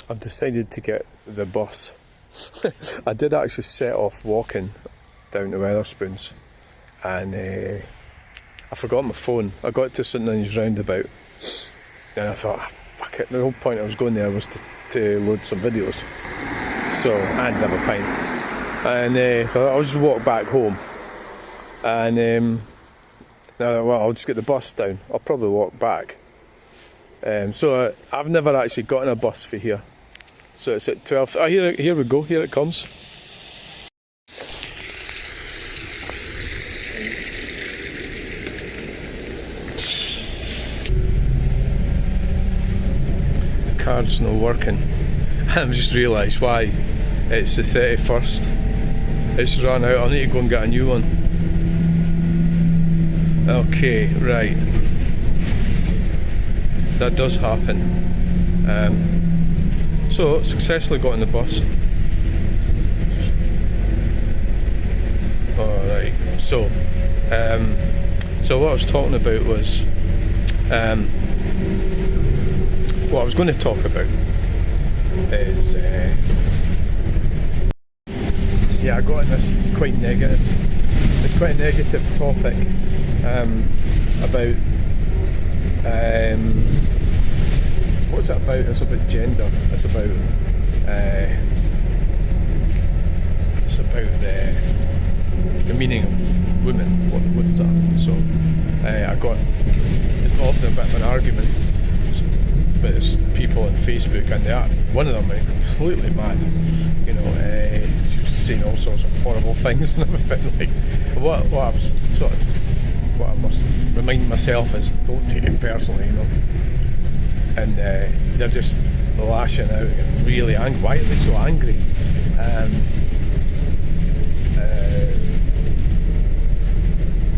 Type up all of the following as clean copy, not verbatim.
I've decided to get the bus. I did actually set off walking down to Wetherspoons, and I forgot my phone. I got to St Nini's roundabout, and I thought, fuck it, the whole point I was going there was to load some videos, so and have a pint. And so I'll just walk back home, and I'll just get the bus down. I'll probably walk back. So I've never actually gotten a bus for here. So it's at 12. Oh, here we go. Here it comes. The card's not working. I've just realised why. It's the 31st. It's run out. I'll need to go and get a new one. Okay, right. That does happen. So, successfully got on the bus. Alright, so what I was talking about was, what I was going to talk about is, I got in this quite negative topic about, what's it about? It's about gender. It's about the meaning of women. What is that? So I got involved in a bit of an argument with people on Facebook, and one of them went completely mad. You know, she was saying all sorts of horrible things and everything. Like, what I was what I must remind myself is, don't take it personally, you know. And they're just lashing out and really angry. Why are they so angry?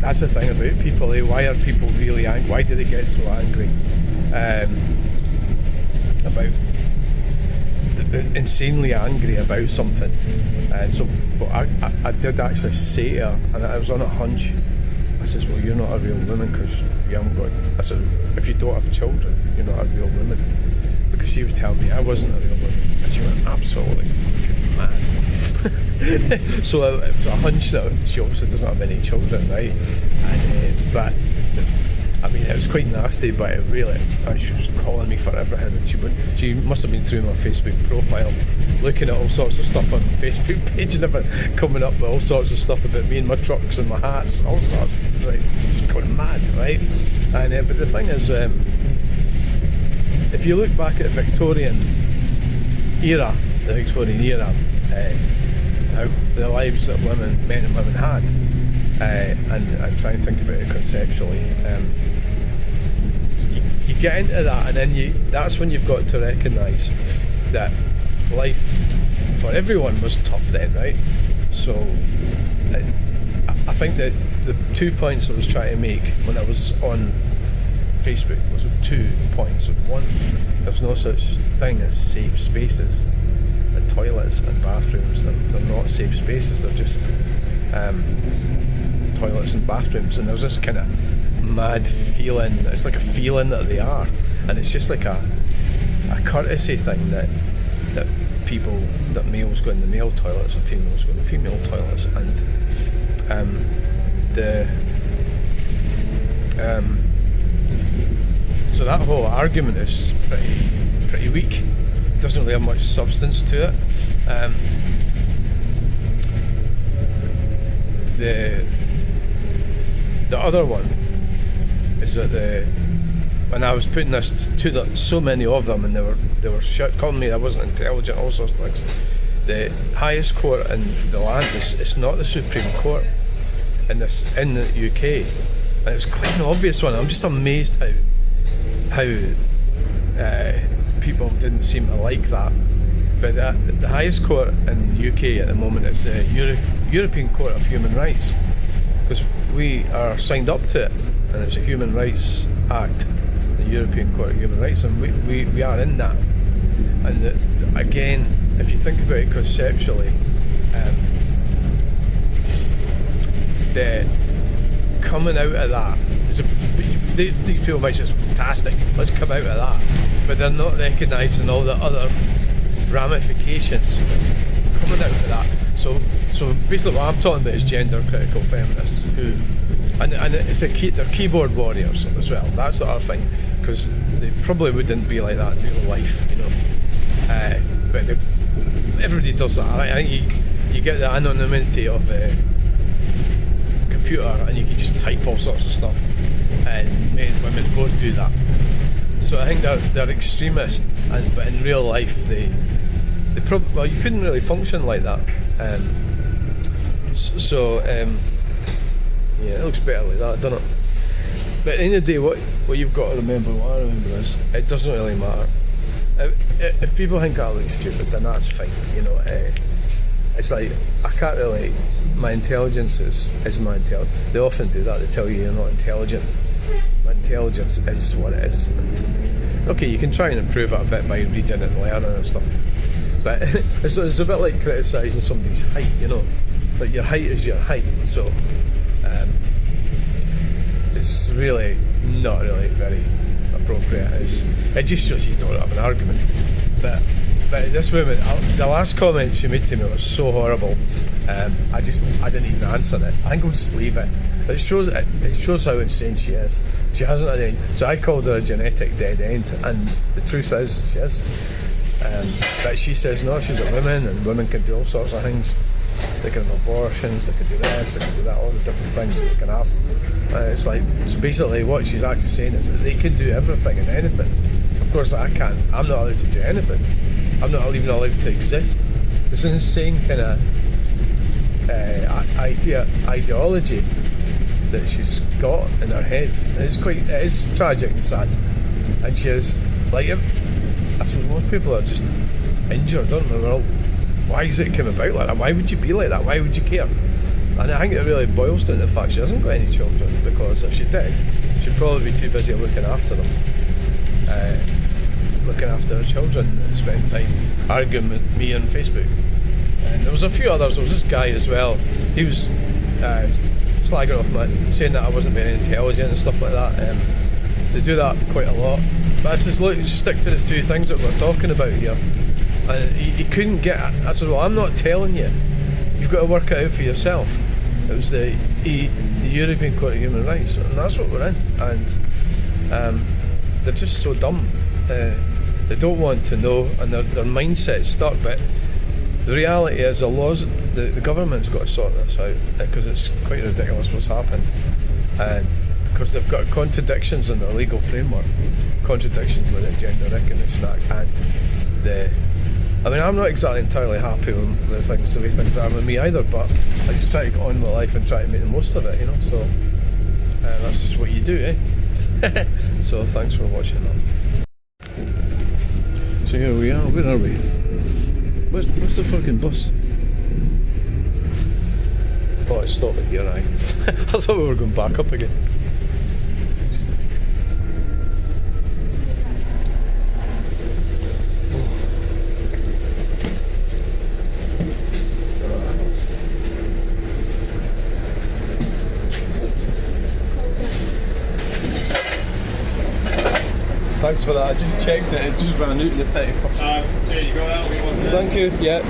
That's the thing about people. Why are people really angry? Why do they get so angry about insanely angry about something? And so, but I did actually say to her, and I was on a hunch. I says, well, you're not a real woman because you haven't got... I said, if you don't have children, you're not a real woman. Because she was telling me I wasn't a real woman. And she went absolutely fucking mad. So it was a hunch that she obviously doesn't have any children, right? And, but, I mean, it was quite nasty, but it really... she was calling me for everything. And she must have been through my Facebook profile, looking at all sorts of stuff on my Facebook page and everything, coming up with all sorts of stuff about me and my trucks and my hats, all sorts. Right, just going mad, right? And but the thing is, if you look back at the Victorian era, how the lives that men and women had, and try and think about it conceptually, you get into that, and then that's when you've got to recognise that life for everyone was tough then, right? So I think that the 2 points I was trying to make when I was on Facebook was 2 points. One, there's no such thing as safe spaces. The toilets and bathrooms, they're not safe spaces, they're just toilets and bathrooms, and there's this kind of mad feeling, it's like a feeling that they are, and it's just like a courtesy thing that males go in the male toilets and females go in the female toilets, and so that whole argument is pretty weak. It doesn't really have much substance to it. The other one is that when I was putting this to so many of them, and they were calling me I wasn't intelligent, all sorts of things. The highest court in the land is not the Supreme Court in the UK, and it's quite an obvious one. I'm just amazed how people didn't seem to like that. But the highest court in the UK at the moment is the European Court of Human Rights, because we are signed up to it, and it's a Human Rights Act, the European Court of Human Rights, and we are in that. And again, if you think about it conceptually, the coming out of that is these people might say it's fantastic, let's come out of that, but they're not recognising all the other ramifications coming out of that. So basically what I'm talking about is gender critical feminists who, and it's they're keyboard warriors as well. That's the other thing, because they probably wouldn't be like that in real life, you know. But everybody does that. I think you get the anonymity of a computer, and you can just type all sorts of stuff, and men and women both do that. So I think they're extremists, but in real life they probably, well, you couldn't really function like that. Yeah, it looks better like that, doesn't it? But at the end of the day, what you've got to remember, what I remember is, it doesn't really matter. If people think I look stupid, then that's fine, you know. It's like, I can't really, my intelligence is my intelligence. They often do that, they tell you you're not intelligent. My intelligence is what it is. And, okay, you can try and improve it a bit by reading and learning and stuff. But it's a bit like criticising somebody's height, you know. It's like your height is your height, so it's really not really very appropriate. It just shows you don't have an argument. But this woman, the last comment she made to me was so horrible. I didn't even answer it. I think I'll just leave it. It shows how insane she is. She hasn't had any. So I called her a genetic dead end, and the truth is she is. But she says no, she's a woman, and women can do all sorts of things. They can have abortions, they can do this, they can do that, all the different things that they can have. It's like, so basically what she's actually saying is that they can do everything and anything. Of course I can't. I'm not allowed to do anything. I'm not even allowed to exist. It's an insane kind of ideology that she's got in her head. It is tragic and sad. And she is, like, I suppose most people are just injured, aren't they? Well, why does it come about like that? Why would you be like that? Why would you care? And I think it really boils down to the fact she hasn't got any children, because if she did, she'd probably be too busy looking after them. Looking after her children and spending time arguing with me on Facebook. And there was a few others. There was this guy as well. He was slagging off me, saying that I wasn't very intelligent and stuff like that. They do that quite a lot. But I said, look, just stick to the two things that we're talking about here. And he couldn't get it. I said, well, I'm not telling you. You've got to work it out for yourself. It was the European Court of Human Rights, and that's what we're in. And they're just so dumb. They don't want to know, and their mindset's stuck. But the reality is, the government's got to sort this out, because it's quite ridiculous what's happened, and because they've got contradictions in their legal framework, contradictions with the Gender Recognition Act, and I mean, I'm not exactly entirely happy with the way things are with me either, but I just try to get on with life and try to make the most of it, you know. So that's just what you do, eh? So thanks for watching that. So here we are. Where are we? Where's the fucking bus? Oh, it's stopping here, aye. I thought we were going back up again. Thanks for that. I just checked it. It just ran out the 31st. There you go. That'll be one. Thank you. Yeah.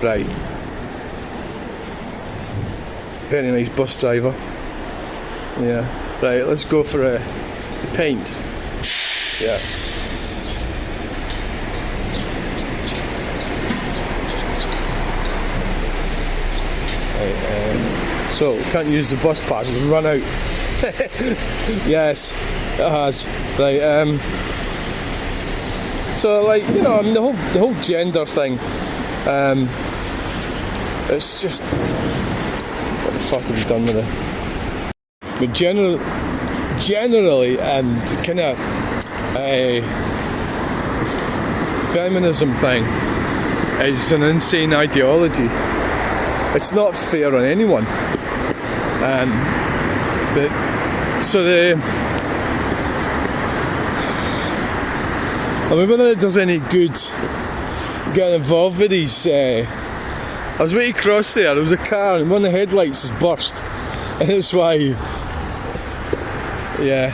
Right. Very nice bus driver. Yeah. Right. Let's go for a pint. Yeah. So, can't use the bus pass, it's run out. Yes, it has. Right, so, like, you know, I mean, the whole gender thing, it's just, what the fuck have you done with it? But generally, kind of feminism thing is an insane ideology. It's not fair on anyone. I mean, whether it does any good getting involved with these, I was waiting to cross there was a car and one of the headlights has burst, and that's why Yeah.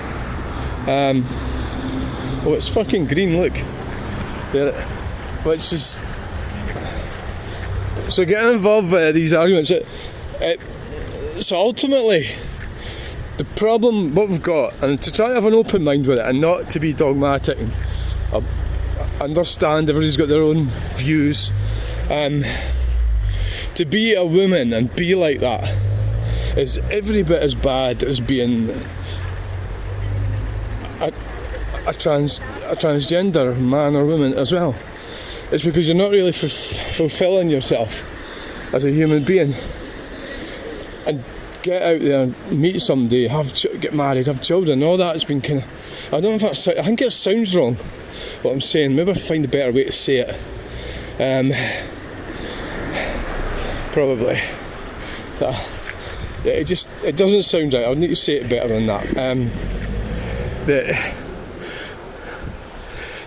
Oh, it's fucking green, look. There. Which is... So getting involved with these arguments, so ultimately, the problem, what we've got, and to try to have an open mind with it, and not to be dogmatic, and understand everybody's got their own views, to be a woman and be like that is every bit as bad as being a transgender man or woman as well. It's because you're not really fulfilling yourself as a human being. And get out there and meet somebody, get married, have children, all that's been kind of... I don't know if I think it sounds wrong, what I'm saying. Maybe I'll find a better way to say it. Probably. It doesn't sound right. I would need to say it better than that. That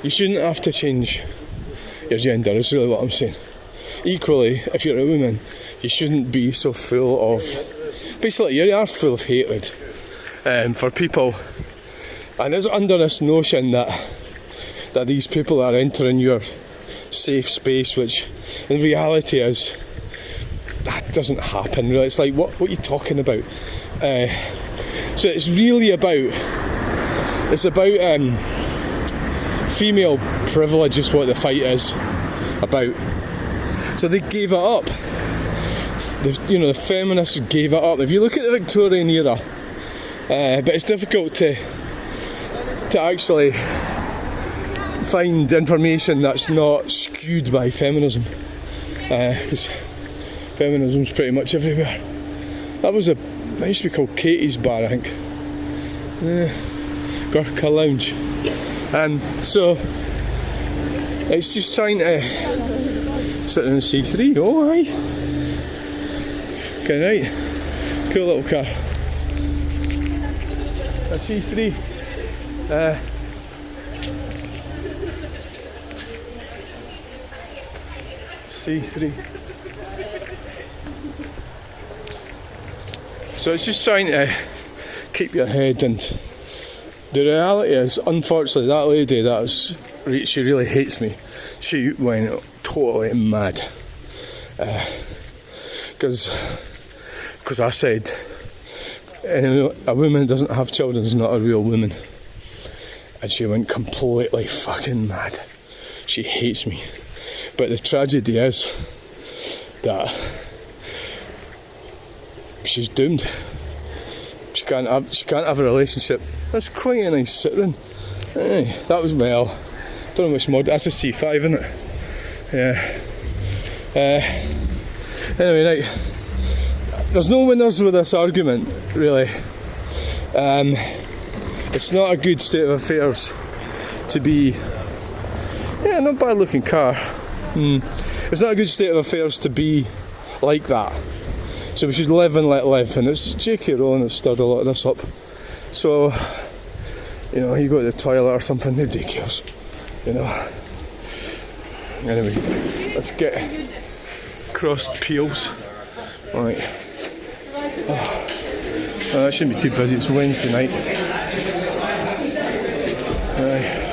you shouldn't have to change your gender, is really what I'm saying. Equally, if you're a woman, you shouldn't be so full of... Basically, you are full of hatred for people. And it's under this notion that these people are entering your safe space, which in reality is... That doesn't happen, really. It's like, what are you talking about? So it's really about... It's about female privilege is what the fight is about. So they gave it up. The feminists gave it up. If you look at the Victorian era, but it's difficult to actually find information that's not skewed by feminism, because feminism's pretty much everywhere. That used to be called Katie's Bar, I think. Gurkha Lounge. So it's just trying to sit in a C3. Oh, aye. Okay, right. Cool little car. A C3. C3. So it's just trying to keep your head, and the reality is, unfortunately, that lady, she really hates me. She went totally mad. Because I said, a woman that doesn't have children is not a real woman. And she went completely fucking mad. She hates me. But the tragedy is that she's doomed. She can't have a relationship. That's quite a nice Citroen. That was, well, don't know which model. That's a C5, isn't it? Yeah. Anyway, right. There's no winners with this argument, really. It's not a good state of affairs to be... Yeah, not bad looking car. It's not a good state of affairs to be like that. So we should live and let live. And it's J.K. Rowling that stirred a lot of this up. So, you go to the toilet or something, nobody cares. Anyway, let's get crossed peels. Right. Oh, that shouldn't be too busy, it's Wednesday night. Right.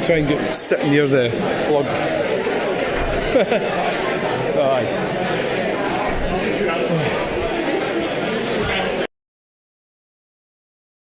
Try and get sitting near the plug. Aye.